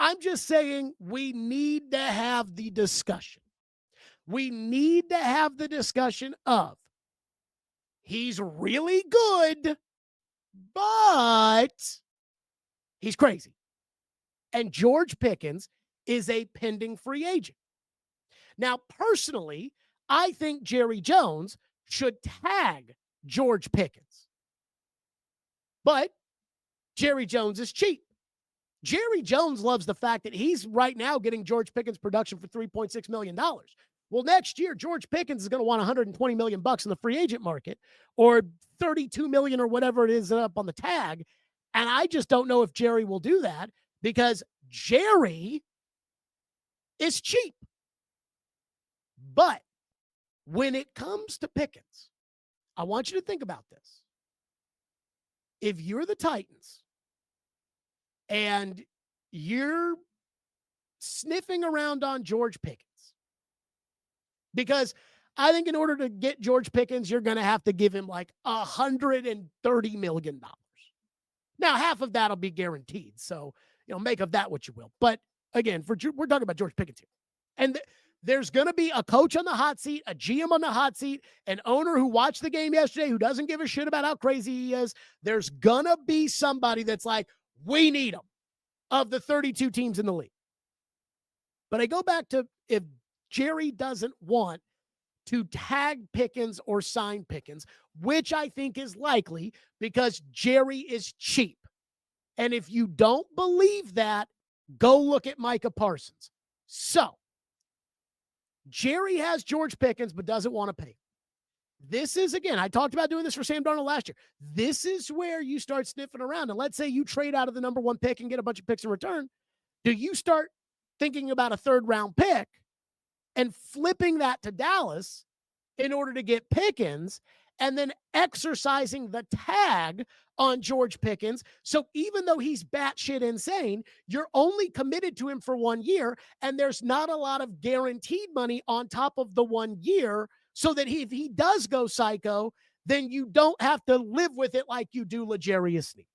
I'm just saying we need to have the discussion. We need to have the discussion of he's really good, but he's crazy. And George Pickens is a pending free agent. Now, personally, I think Jerry Jones should tag George Pickens. But Jerry Jones is cheap. Jerry Jones loves the fact that he's right now getting George Pickens production for $3.6 million. Well, next year, George Pickens is going to want $120 million in the free agent market, or $32 million or whatever it is up on the tag. And I just don't know if Jerry will do that because Jerry is cheap. But when it comes to Pickens, I want you to think about this. If you're the Titans and you're sniffing around on George Pickens, because I think in order to get George Pickens, you're going to have to give him like $130 million. Now, half of that will be guaranteed. So, make of that what you will. But again, we're talking about George Pickens here. And there's going to be a coach on the hot seat, a GM on the hot seat, an owner who watched the game yesterday who doesn't give a shit about how crazy he is. There's going to be somebody that's like, we need him, of the 32 teams in the league. But I go back to, if Jerry doesn't want to tag Pickens or sign Pickens, which I think is likely because Jerry is cheap. And if you don't believe that, go look at Micah Parsons. So, Jerry has George Pickens but doesn't want to pay. This is, again, I talked about doing this for Sam Darnold last year. This is where you start sniffing around. And let's say you trade out of the number one pick and get a bunch of picks in return. Do you start thinking about a third-round pick and flipping that to Dallas in order to get Pickens and then exercising the tag on George Pickens? So even though he's batshit insane, you're only committed to him for 1 year, and there's not a lot of guaranteed money on top of the 1 year, so that if he does go psycho, then you don't have to live with it like you do L'Jarius Sneed.